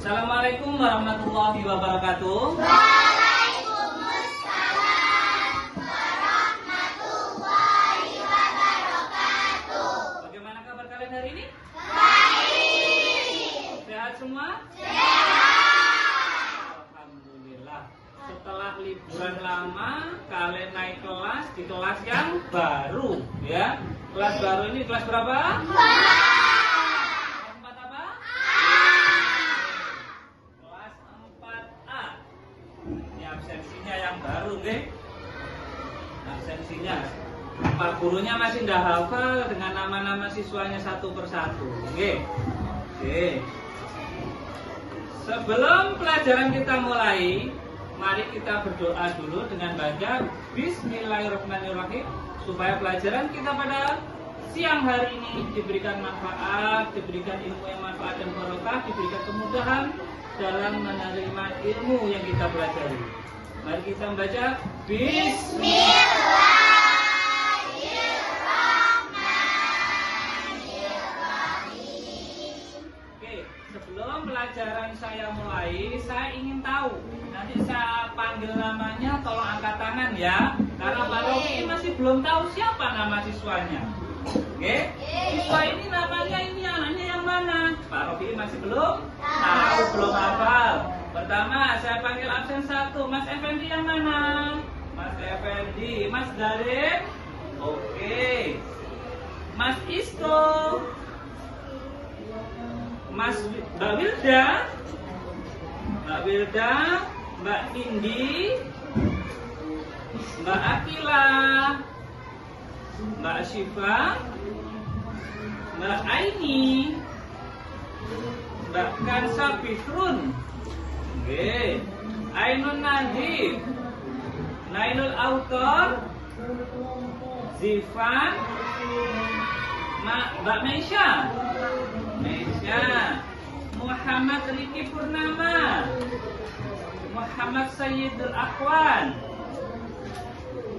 Assalamualaikum warahmatullahi wabarakatuh. Waalaikumsalam warahmatullahi wabarakatuh. Bagaimana kabar kalian hari ini? Baik. Sehat semua? Sehat. Alhamdulillah. Setelah liburan lama, kalian naik kelas di kelas yang baru, ya. Kelas baru ini kelas berapa? Kelas 4 apa? Kelas 4A. Ini absensinya yang baru, nggih. Absensinya. Pak gurunya masih nggak hafal dengan nama-nama siswanya satu persatu, nggih. Oke. Sebelum pelajaran kita mulai, mari kita berdoa dulu dengan baca Bismillahirrahmanirrahim supaya pelajaran kita pada siang hari ini diberikan manfaat, diberikan ilmu yang manfaat dan barokah, diberikan kemudahan dalam menerima ilmu yang kita pelajari. Mari kita membaca Bismillahirrahmanirrahim. Oke, sebelum pelajaran saya mulai, saya ingin tahu. Nanti saya panggil namanya, tolong angkat tangan ya. Karena Pak Rofi masih belum tahu siapa nama siswanya. Oke, siswa ini namanya ini anaknya yang mana? Pak Rofi masih belum tahu, belum hafal. Pertama, saya panggil absen 1. Mas Effendi yang mana? Mas Effendi, Mas Darin. Oke. Mas Isko. Mbak Wilda, Mbak Indi, Mbak Akila, Mbak Syifa, Mbak Aini, Mbak Kansa Fitrun, Ainun Nadif, Nainul Autor, Zifan, Mbak Meisha, Muhammad Riki Purnama, Muhammad Sayyidul Akhwan,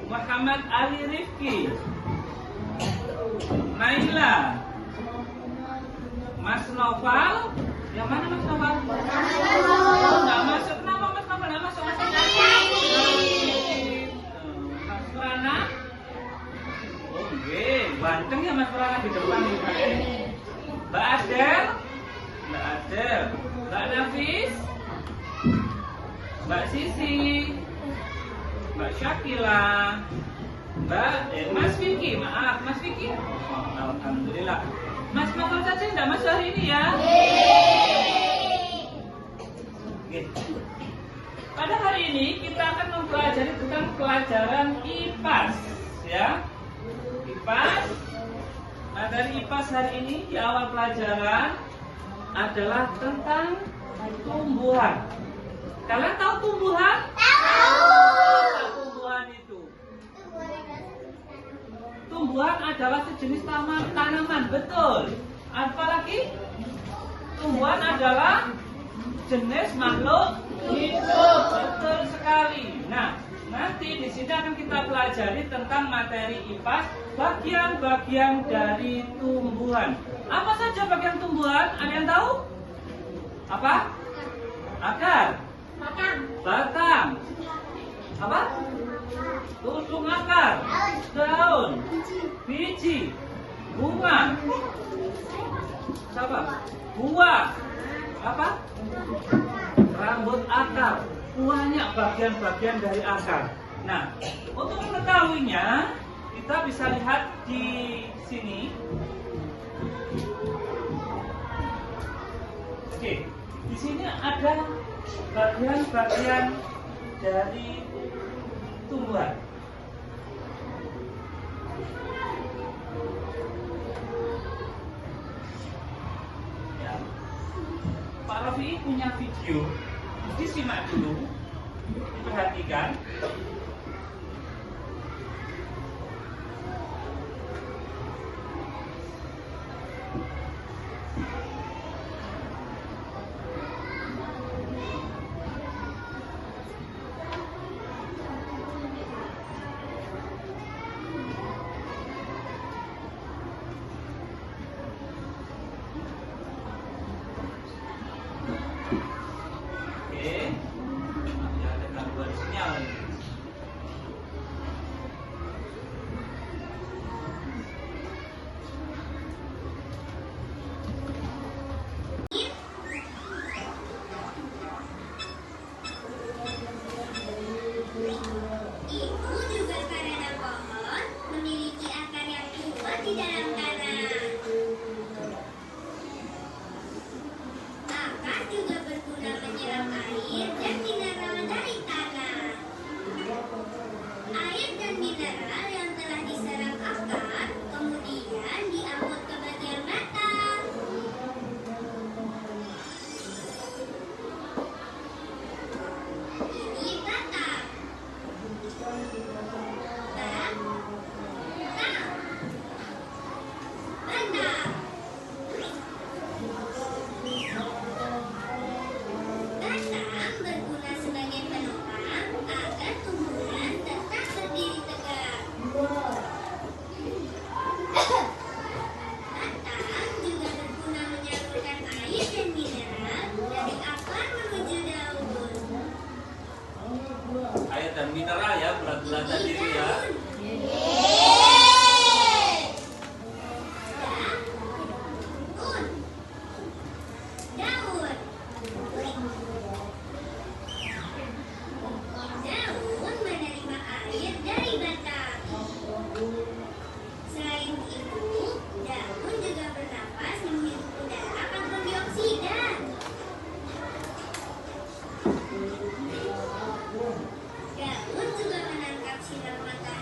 Muhammad Ali Rifki, Naila, Mas Noval. Yang mana Mas Noval? Nggak masuk. Kenapa Mas Noval nggak masuk? Mas Prana. Oke, ganteng ya Mas Prana di depan nih. Mbak Adel, Mbak Nafis, Mbak Sisi, Mbak Syakila, Mas Vicky, maaf Mas Vicky. Alhamdulillah. Mas Novel saja tidak masuk hari ini ya? Oke. Pada hari ini kita akan mempelajari tentang pelajaran IPAS, ya. IPAS. Materi IPAS hari ini di awal pelajaran adalah tentang tumbuhan. Kalian tahu tumbuhan? Tahu. Apa tumbuhan itu? Tumbuhan adalah sejenis tanaman, betul. Apalagi? Tumbuhan adalah jenis makhluk hidup, betul sekali. Nah, nanti di sini akan kita pelajari tentang materi IPAS, bagian-bagian dari tumbuhan. Apa saja bagian tumbuhan? Ada yang tahu? Apa? Akar, batang, apa? Tusuk akar, daun, biji, bunga, apa? Buah, apa? Rambut akar. Banyak bagian-bagian dari akar. Nah, untuk mengetahuinya, kita bisa lihat di sini. Oke, di sini ada bagian-bagian dari tumbuhan. Ya. Pak Rafi punya video. Disimak dulu, diperhatikan. mineral ya, bulat-bulat tadi ya. Daun menerima air dari batang. Selain itu, daun juga bernapas menghirup udara karbon dioksida. Daun juga menangkap sinar matahari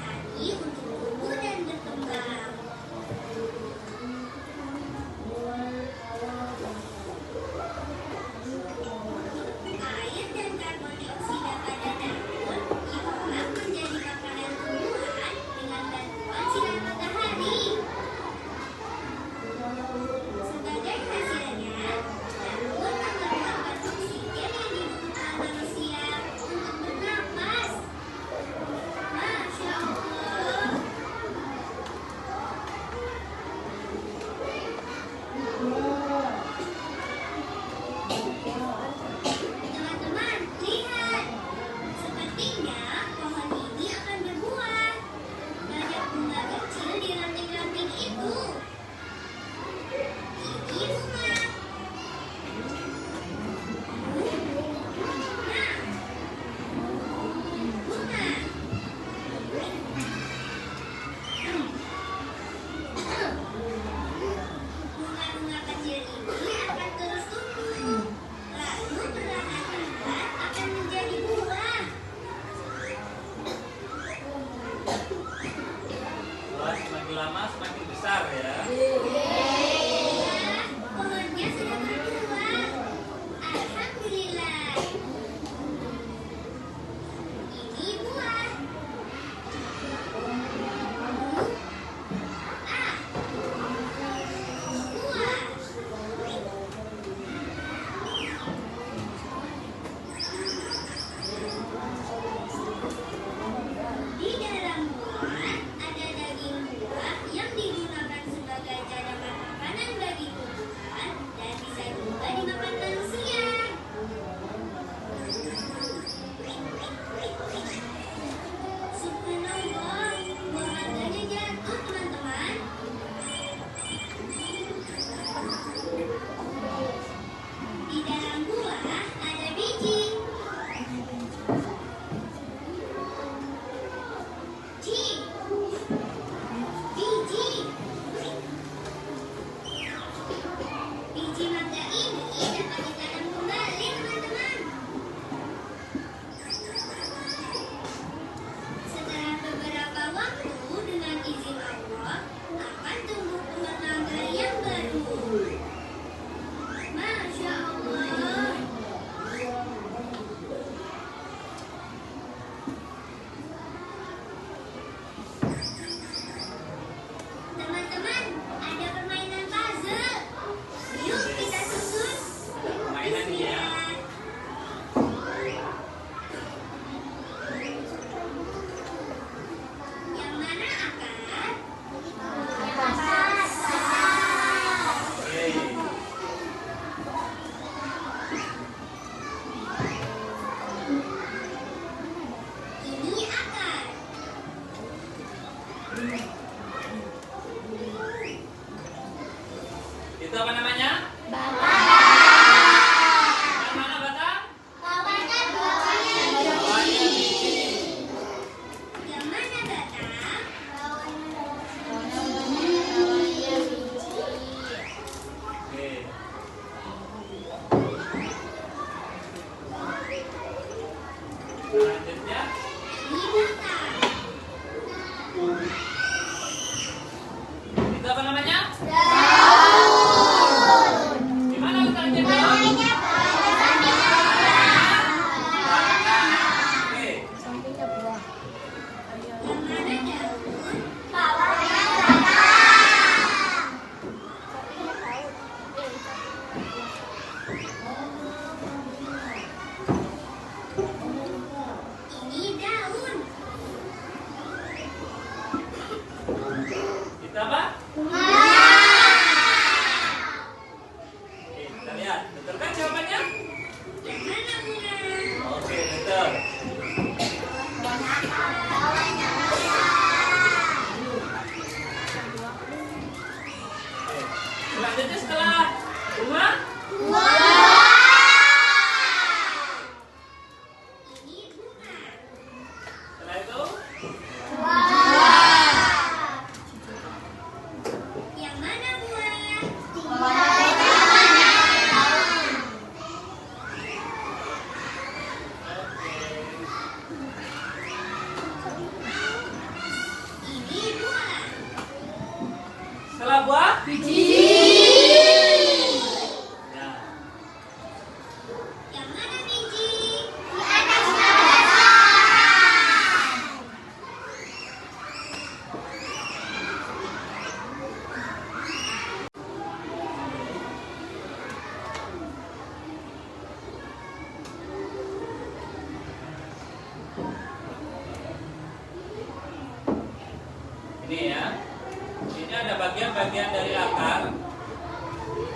bagian dari akar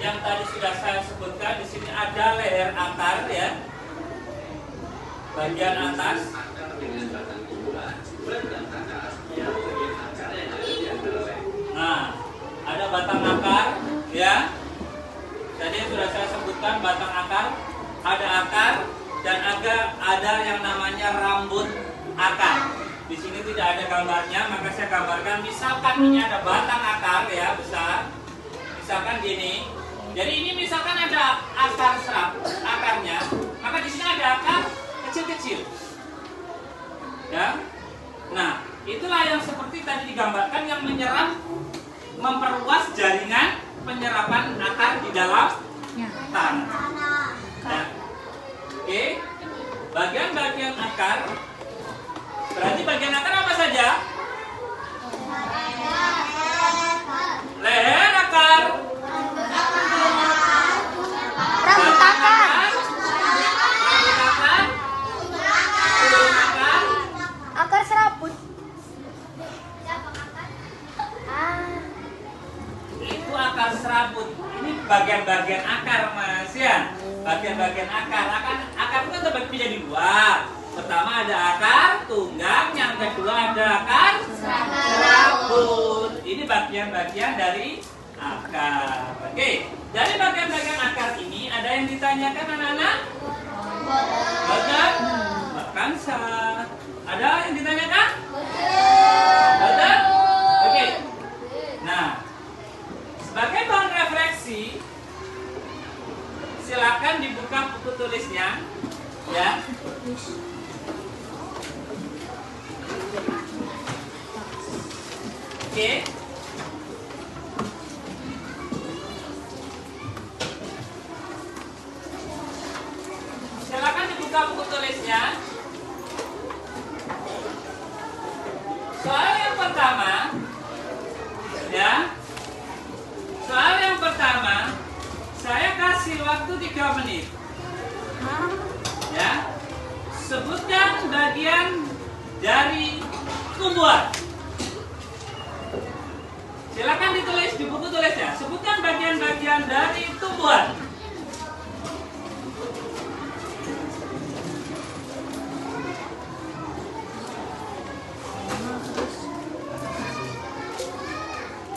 yang tadi sudah saya sebutkan. Di sini ada leher akar ya, bagian atas. Nah, ada batang akar ya. Tadi sudah saya sebutkan batang akar, ada akar dan ada yang namanya rambut akar. Di sini tidak ada gambarnya, maka saya gambarkan. Misalkan ini ada batang akar ya, besar. Misalkan gini. Jadi ini misalkan ada akar akarnya, maka di sini ada akar kecil-kecil. Ya. Nah, itulah yang seperti tadi digambarkan, yang menyerap, memperluas jaringan penyerapan akar di dalam tanah. Ya. Oke. Bagian-bagian akar. Berarti bagian akar apa saja? Leher akar, Rambut akar. turun akar, Akar serabut. itu akar serabut. Ini bagian-bagian akar, Mas ya. Bagian-bagian akar. Akar itu kan terbagi menjadi dua. Pertama ada akar tunggang, yang kedua ada akar serabut. Ini bagian-bagian dari akar. Oke, dari bagian-bagian akar ini ada yang ditanyakan anak-anak? Betul? Bakansa. Ada yang ditanyakan? Betul? Oke. Nah, sebagai bahan refleksi, silakan dibuka buku tulisnya, ya. Oke. Silakan dibuka buku tulisnya. Soal yang pertama, ya. Soal yang pertama, saya kasih waktu 3 menit. Ya. Sebutkan bagian dari tumbuhan. Silakan ditulis di buku tulisnya. Sebutkan bagian-bagian dari tumbuhan.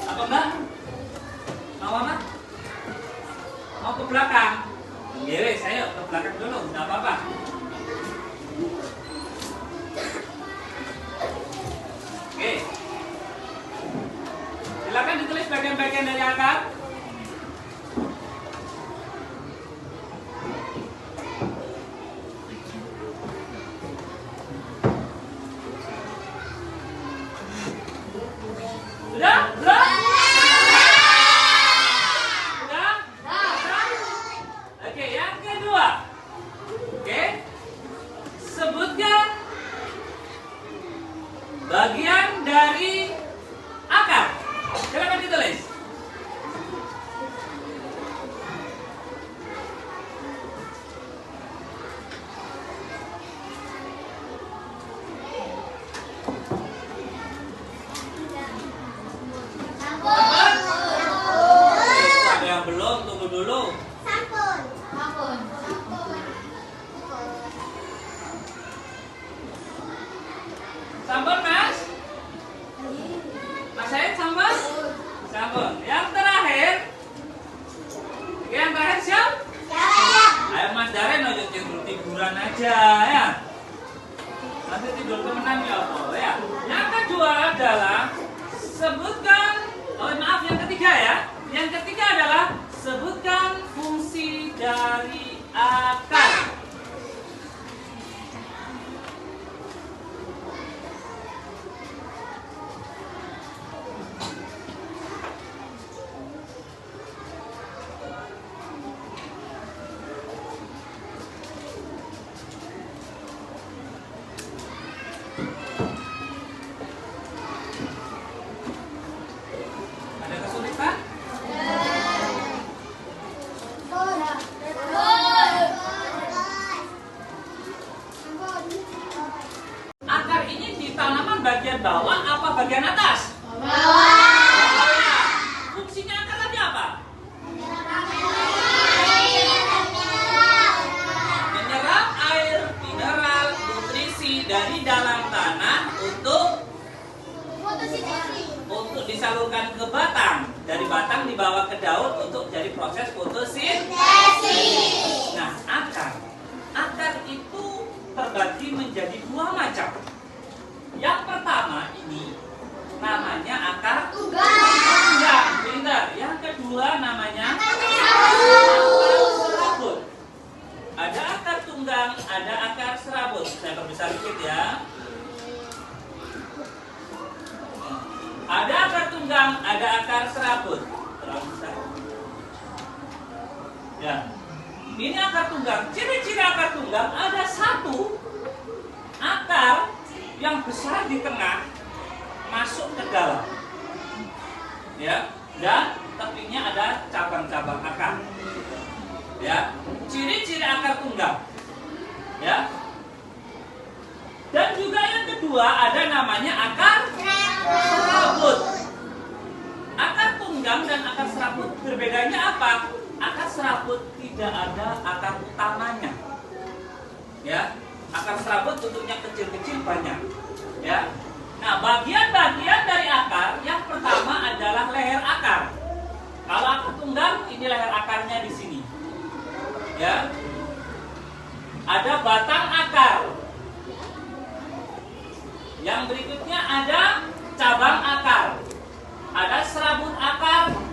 Apa enggak? Mau apa? Mau ke belakang? Gere, saya ke belakang dulu, enggak apa-apa. Oke. Silakan ditulis bagian-bagian dari akar. Sudah? Belum? Sudah? Oke, yang kedua. Oke. Sebutkan bagian dari akar. Silakan ditulis. Ada yang belum, tunggu dulu. Sampun, Mas? Mas Said, sampun? Sampun. Yang terakhir. Yang terakhir siap? Ayo Mas Daren, ojo tidur-tiduran aja ya. Nanti tidur temenan ya, apa ya. Yang kedua adalah sebutkan, maaf, yang ketiga ya. Yang ketiga adalah sebutkan fungsi dari akar. Ada kesulitan? Akar ini di tanaman bagian bawah apa bagian atas? Bawah. akan dibawa ke daun untuk jadi proses fotosintesis. Nah, akar itu terbagi menjadi dua macam. Yang pertama ini namanya akar tunggang, pintar. Yang kedua namanya akar serabut. Ada akar tunggang, ada akar serabut. Saya perbesar dikit ya. Ada akar tunggang, ada akar serabut. Terlalu besar. Ya. Ini akar tunggang. Ciri-ciri akar tunggang ada satu akar yang besar di tengah masuk ke dalam. Ya, dan tepinya ada cabang-cabang akar. Ya. Ciri-ciri akar tunggang. Ya. Dan juga yang kedua ada namanya akar serabut. Akar tunggang dan akar serabut berbedanya apa? Akar serabut tidak ada akar utamanya. Ya, akar serabut bentuknya kecil-kecil banyak. Ya. Nah, bagian-bagian dari akar yang pertama adalah leher akar. Kalau akar tunggang ini leher akarnya di sini. Ya. Ada batang akar. Yang berikutnya ada cabang akar. Ada serabut akar.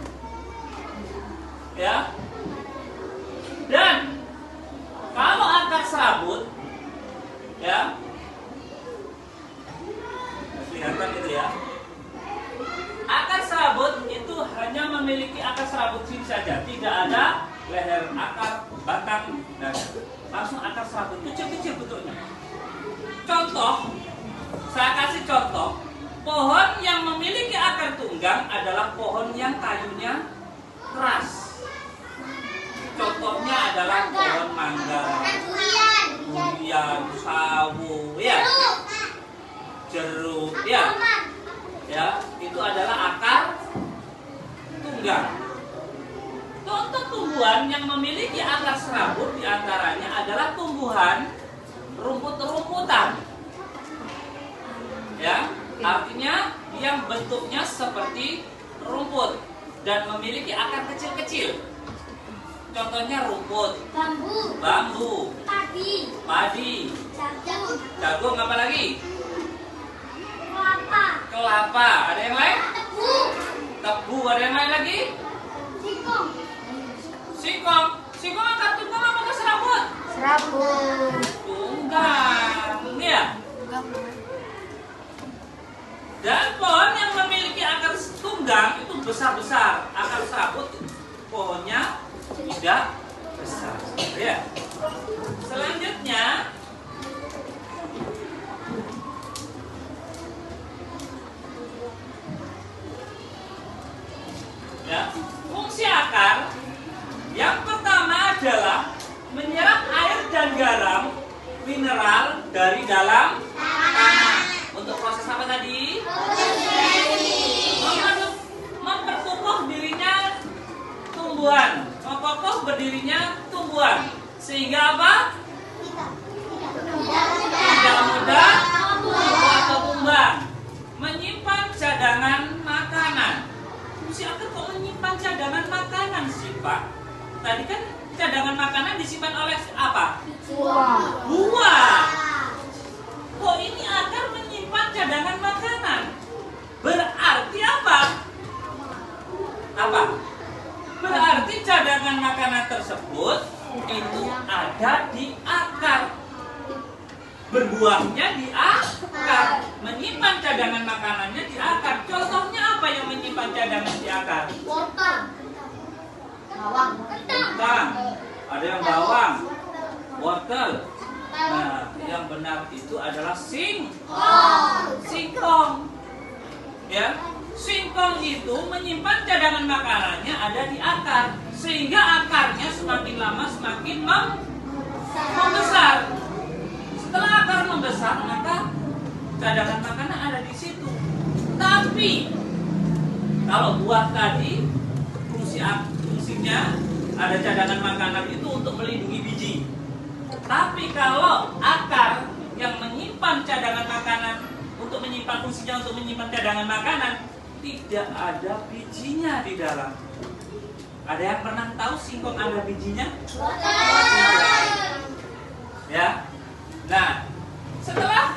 Ya. Dan kalau akar serabut ya, kelihatan gitu ya. Akar serabut itu hanya memiliki akar serabut sini saja, tidak ada leher akar, batang, dan langsung akar serabut kecil-kecil bentuknya. Contoh, saya kasih contoh, pohon yang memiliki akar tunggang adalah pohon yang kayunya keras. Contohnya adalah pohon mangga, durian, sawo, ya, jeruk, ya, itu adalah akar tunggang. Contoh tumbuhan yang memiliki akar serabut diantaranya adalah tumbuhan rumput-rumputan. Ya, artinya yang bentuknya seperti rumput dan memiliki akar kecil-kecil. Contohnya rumput, bambu, padi, jagung, apa lagi? Kelapa. Ada yang lain? Tebu. Ada yang lain lagi? Singkong akar tunggang apa akar serabut? Serabut. Tunggang, ya. Dan pohon yang memiliki akar tunggang itu besar-besar. Akar serabut pohonnya tidak besar. Ya. Selanjutnya ya, fungsi akar yang pertama adalah menyerap air dan garam mineral dari dalam tanah. Untuk proses apa tadi? Memperkokoh dirinya tumbuhan. Memperkokoh berdirinya tumbuhan. Sehingga apa? Tidak mudah tumbuh atau tumbang. Menyimpan cadangan makanan. Fungsi akar kok menyimpan cadangan makanan sih, Pak? Tadi kan cadangan makanan disimpan oleh apa? Buah. Kok ini akar menyimpan cadangan makanan? Berarti apa? Berarti cadangan makanan tersebut itu ada di akar. Berbuahnya di akar. Menyimpan cadangan makanannya di akar. Contohnya apa yang menyimpan cadangan di akar? Kentang. Ada yang bawang, wortel. Nah, yang benar itu adalah singkong. Ya, singkong itu menyimpan cadangan makanannya ada di akar, sehingga akarnya semakin lama semakin membesar. Setelah akar membesar, maka cadangan makanan ada di situ. Tapi kalau buah tadi fungsinya ada cadangan makanan itu untuk melindungi biji. Tapi kalau akar yang menyimpan cadangan makanan fungsinya untuk menyimpan cadangan makanan tidak ada bijinya di dalam. Ada yang pernah tahu singkong ada bijinya? Ya. Nah, setelah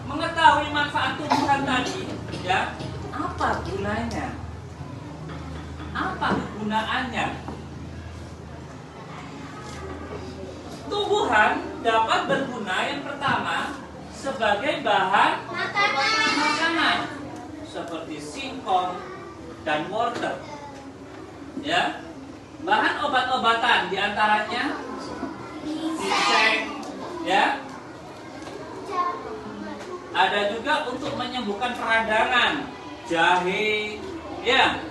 mengetahui manfaat tumbuhan tadi, ya, apa gunanya? Apa kegunaannya? Tumbuhan dapat berguna yang pertama sebagai bahan makanan seperti singkong dan wortel. Ya, bahan obat-obatan diantaranya ginseng, ya. Ada juga untuk menyembuhkan peradangan, jahe, ya.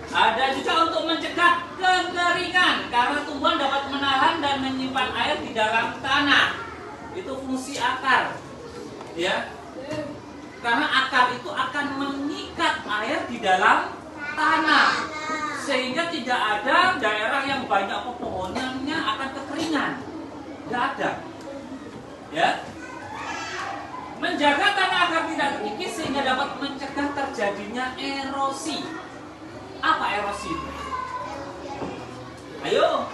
Ada juga untuk mencegah kekeringan karena tumbuhan dapat menahan dan menyimpan air di dalam tanah. Itu fungsi akar, ya. Karena akar itu akan mengikat air di dalam tanah, sehingga tidak ada daerah yang banyak pepohonannya akan kekeringan. Tidak ada, ya. Menjaga tanah agar tidak terkikis sehingga dapat mencegah terjadinya erosi. Apa erosi itu? Ayo,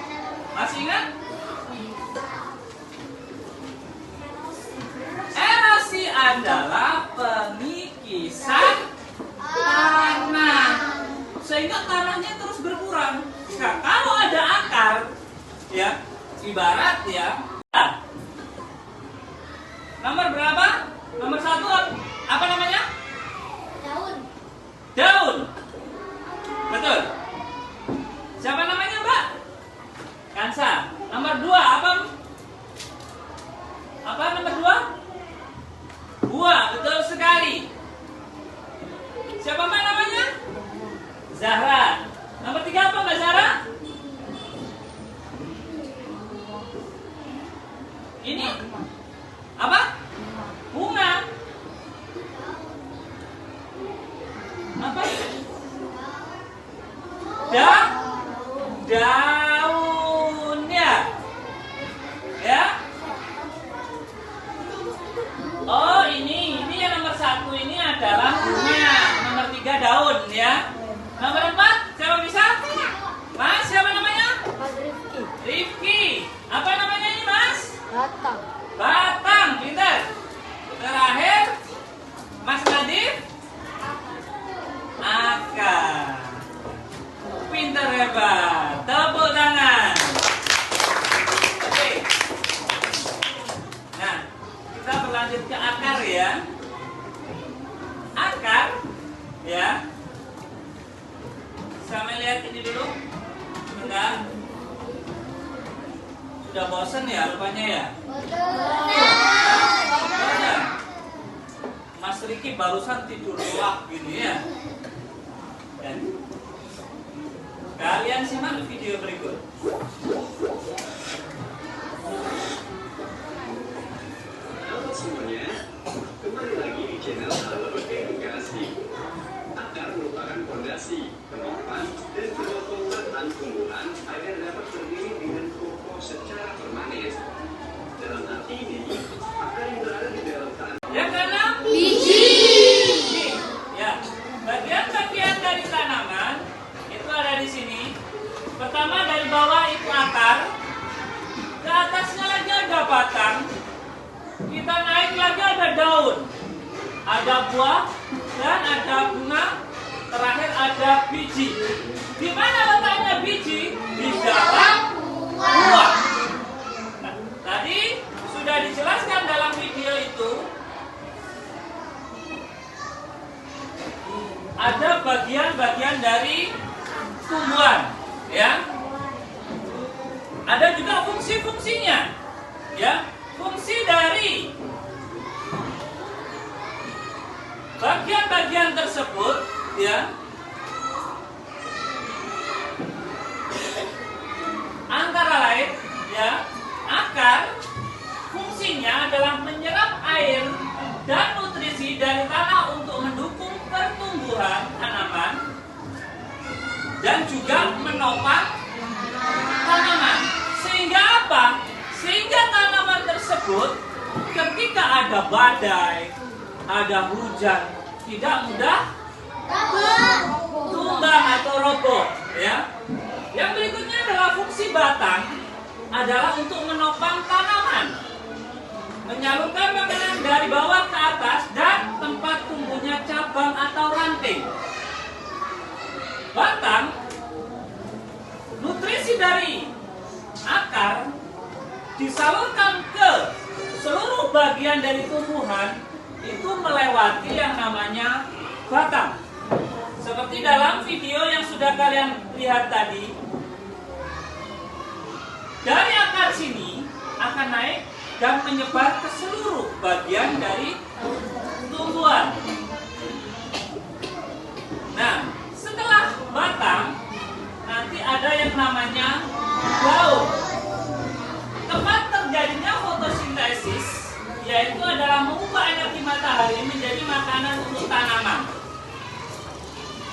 masih ingat? Erosi adalah pengikisan tanah, sehingga tanahnya terus berkurang. Nah, kalau ada akar, ya, ibarat ya. Nomor berapa? Nomor 1 apa namanya? Daun. Daun. Betul. Siapa namanya, Mbak? Kansa. Nomor 2 apa? Apa nomor 2? Buah, betul sekali. Siapa Mbak namanya? Zahra. Nomor 3 apa Mbak Zahra? Ini apa? Bunga. Apa? Daunnya. Ya. Oh, ini yang nomor 1 ini adalah bunga. Nomor 3 daun, ya. Nomor 4 siapa bisa? Mas, siapa namanya? Mas Rifki. Rifki. Apa namanya ini, Mas? Batang. Batang, pintar. Terakhir, Mas Nadif. Akar. Pintar, hebat. Tepuk tangan. Oke. Nah, kita berlanjut ke akar, ya. Akar, ya. Sama lihat ini dulu. Bentar. Sudah bosan ya rupanya ya? Bosan. Mas Riki barusan tidur lelap gini ya. Dan kalian simak video berikut. Halo semuanya, kembali lagi di channel Halo Edukasi. Akar merupakan fondasi, penopang, dan penopang tumbuhan agar dapat berdiri dengan kokoh secara permanen. Dalam arti ini, akar yang berada di dalam tanah. Yang keenam, Biji. ya, bagian-bagian dari tanaman itu ada di sini. Pertama dari bawah itu akar, ke atasnya lagi ada batang, kita naik lagi ada daun, ada buah dan ada bunga, terakhir ada biji. Di mana letaknya biji? Di dalam buah. Nah, tadi sudah dijelaskan dalam video itu. Ada bagian-bagian dari tumbuhan, ya. Ada juga fungsi-fungsinya, ya. Fungsi dari bagian-bagian tersebut, ya, antara lain, ya, akar fungsinya adalah menyerap air dan nutrisi dari tanah untuk mendukung pertumbuhan tanaman dan juga menopang tanaman. Sehingga apa? Sehingga tanaman tersebut ketika ada badai, ada hujan, tidak mudah tumbang atau roboh, ya. Yang berikutnya adalah fungsi batang adalah untuk menopang tanaman, menyalurkan makanan dari bawah ke atas dan tempat tumbuhnya cabang atau ranting. Batang, nutrisi dari akar disalurkan ke seluruh bagian dari tumbuhan itu melewati yang namanya batang. Seperti dalam video yang sudah kalian lihat tadi, dari akar sini akan naik dan menyebar ke seluruh bagian dari tumbuhan. Nah, setelah batang, nanti ada yang namanya daun. Tempat terjadinya fotosintesis yaitu adalah mengubah energi matahari menjadi makanan untuk tanaman.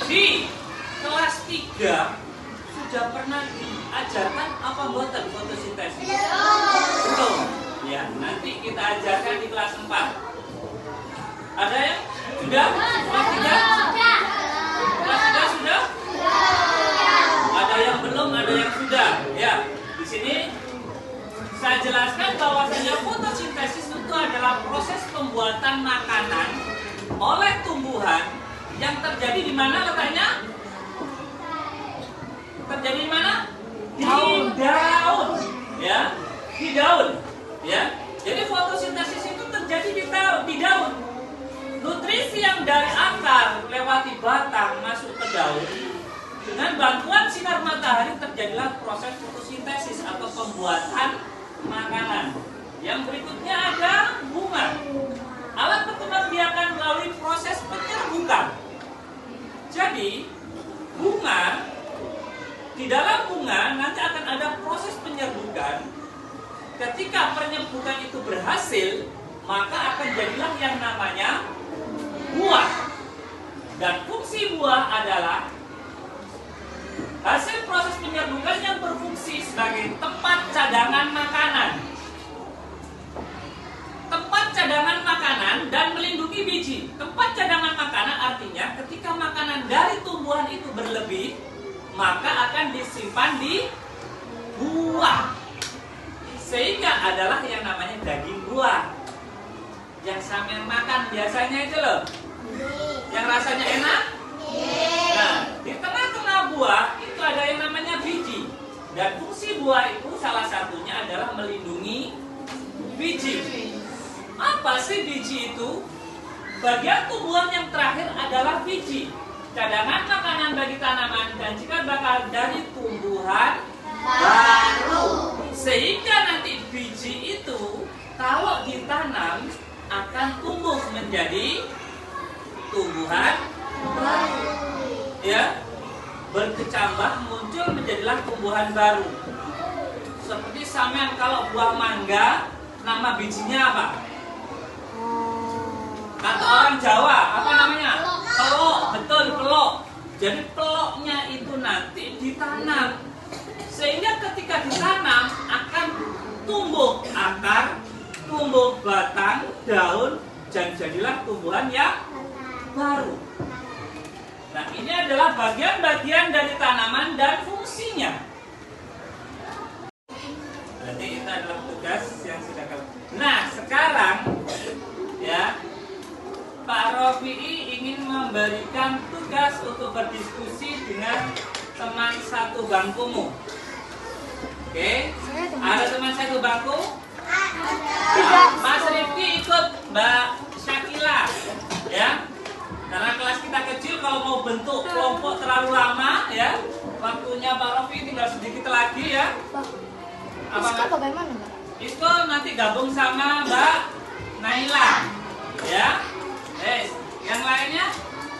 Di kelas 3 sudah pernah diajarkan apa buatan fotosintesis? Belum. Ya, nanti kita ajarkan di kelas 4. Ada yang sudah? Kelas 3? Kelas 3 sudah? Ada yang belum, ada yang sudah. Ya, di sini saya jelaskan bahwasanya fotosintesis itu adalah proses pembuatan makanan oleh tumbuhan yang terjadi di mana letaknya? Terjadi di mana? Di daun, ya, di daun, ya. Jadi fotosintesis itu terjadi di daun. Nutrisi yang dari akar lewati batang masuk ke daun. Dengan bantuan sinar matahari terjadilah proses fotosintesis atau pembuatan makanan. Yang berikutnya ada bunga. Alat perkembangbiakan melalui proses penyerbukan. Jadi bunga, di dalam bunga nanti akan ada proses penyerbukan. Ketika penyerbukan itu berhasil, maka akan jadilah yang namanya buah. Dan fungsi buah adalah hasil proses penyerbukan yang berfungsi sebagai tempat cadangan makanan. Tempat cadangan makanan dan melindungi biji. Tempat cadangan makanan artinya ketika makanan dari tumbuhan itu berlebih, maka akan disimpan di buah. Sehingga adalah yang namanya daging buah. Yang sampean makan biasanya itu loh. Yang rasanya enak. Nah, di tengah-tengah buah itu ada yang namanya biji. Dan fungsi buah itu salah satunya adalah melindungi biji. Apa sih biji itu? Bagian tumbuhan yang terakhir adalah biji, cadangan makanan bagi tanaman dan jika bakal dari tumbuhan baru. Sehingga nanti biji itu kalau ditanam akan tumbuh menjadi tumbuhan baru. Ya, berkecambah muncul menjadilah tumbuhan baru. Seperti sampean kalau buah mangga, nama bijinya apa? Kata orang Jawa, apa namanya? Pelok, betul pelok. Jadi peloknya itu nanti ditanam. Sehingga ketika ditanam akan tumbuh akar, tumbuh batang, daun, dan jadilah tumbuhan yang baru. Nah, ini adalah bagian-bagian dari tanaman dan fungsinya. Jadi itu adalah tugas yang sudah kalian. Nah, sekarang ya Pak Rofi'i ingin memberikan tugas untuk berdiskusi dengan teman satu bangkumu. Oke? Ada teman satu bangku? Mas Rifki ikut Mbak Syakila, ya. Karena kelas kita kecil, kalau mau bentuk kelompok terlalu lama, ya. Waktunya Pak Rofi'i tinggal sedikit lagi, ya. Iska bagaimana, Mbak? Isko nanti gabung sama Mbak Naila, ya. Yang lainnya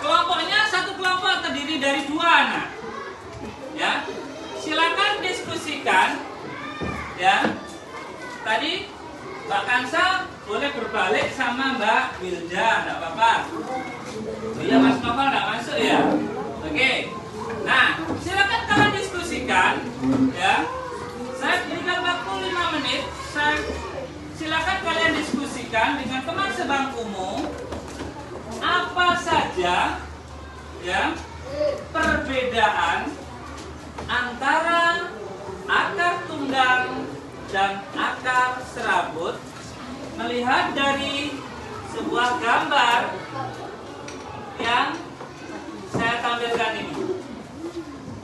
kelompoknya satu kelompok terdiri dari 2 anak, ya. Silakan diskusikan, ya. Tadi Mbak Kansa boleh berbalik sama Mbak Wilda, enggak apa-apa. Iya, Mas Novel enggak masuk ya. Oke. Nah, silakan kalian diskusikan, ya. Saya berikan waktu 5 menit. Silakan kalian diskusikan dengan teman sebangkumu apa saja ya, perbedaan antara akar tunggang dan akar serabut melihat dari sebuah gambar yang saya tampilkan ini.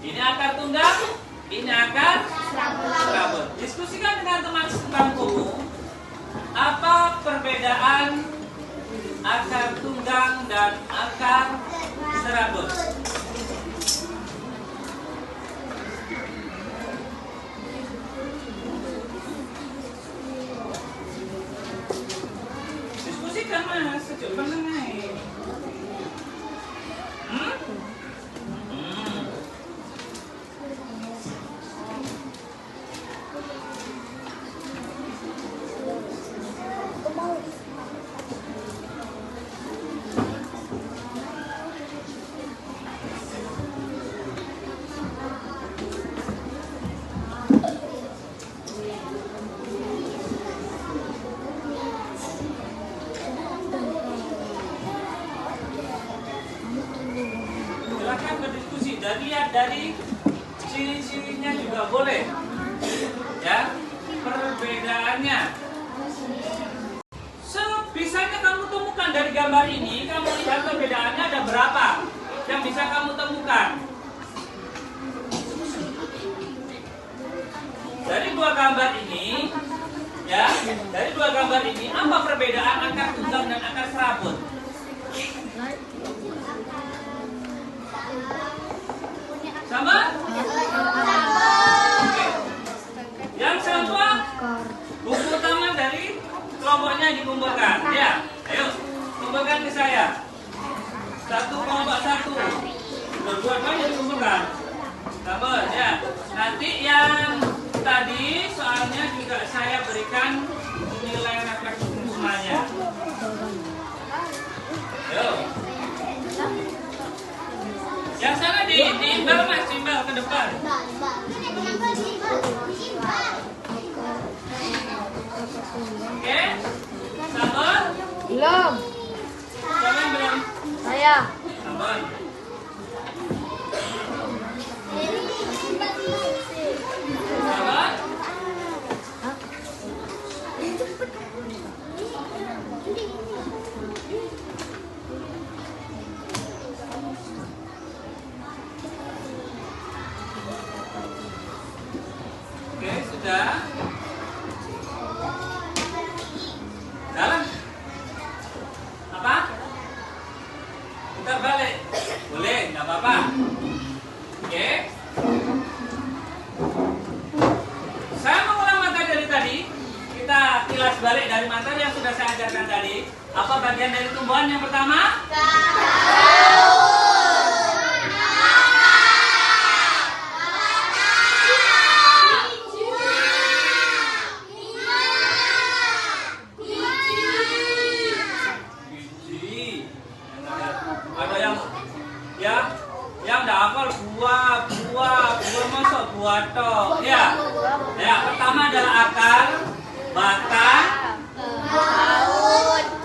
Ini akar tunggang, ini akar serabut. Diskusikan dengan teman sebangkumu, apa perbedaan akar tunggang dan akar serabut? Diskusikan mas, sejuk menengai. Silakan berdiskusi dan lihat dari ciri-cirinya juga boleh, ya, perbedaannya. Sebisanya kamu temukan dari gambar ini, kamu lihat perbedaannya ada berapa yang bisa kamu temukan. Dari dua gambar ini, ya, dari dua gambar ini apa perbedaan akar tunggang dan akar serabut? Sama? Oke. Yang sama, buku utama dari kelompoknya dikumpulkan. Ya, ayo kumpulkan ke saya. Satu kelompok satu, dua-duanya dikumpulkan. Sabar, ya. Nanti yang tadi soalnya juga saya berikan nilai refleksi semuanya. Ayo. Yang sana diimbal mas, imbal ke depan. Oke, sabar. Belum. Siapa yang belum? Saya. Sabar. Sabar. Oke, sudah. Jalan. Apa? Putar balik. Boleh, nggak apa-apa. Oke. Saya mengulang materi dari tadi. Kita kilas balik dari materi yang sudah saya ajarkan tadi. Apa bagian dari tumbuhan yang pertama? Biji. Ada yang nggak hafal buah masuk buah toh. Ya. Ya, pertama adalah akar, batang,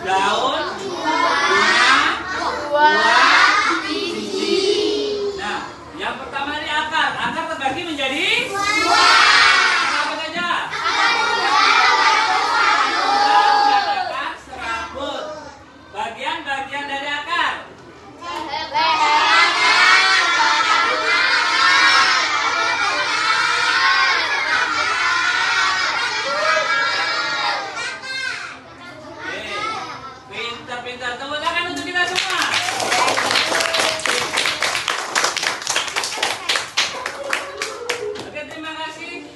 daun, bunga, buah, biji. Nah, yang pertama ini akar. Akar terbagi menjadi apa saja? Akar serabut. Bagian-bagian dari akar. Pintar-pintar. Tepuk tangan untuk kita semua. Oke, terima kasih.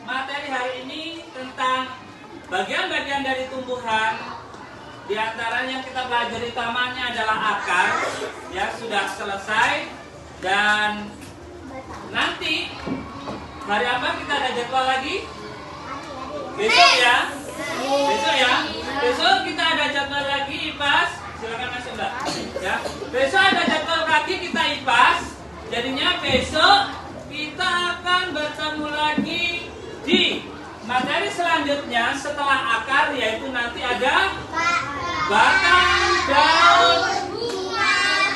Materi hari ini tentang bagian-bagian dari tumbuhan. Di antaranya yang kita pelajari utamanya adalah akar. Ya, sudah selesai. Dan nanti hari apa kita ada jadwal lagi? Besok ya. Besok ya. Besok kita ada jadwal lagi IPAS. Silakan masuk Mbak. Ya. Besok ada jadwal lagi kita IPAS. Jadinya besok kita akan bertemu lagi di materi selanjutnya setelah akar, yaitu nanti ada batang, daun, buah,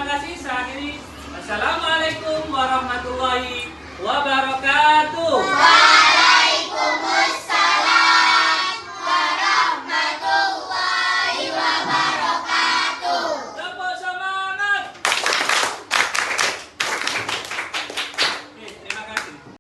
kasih. Saya akhiri. Assalamualaikum warahmatullahi wabarakatuh.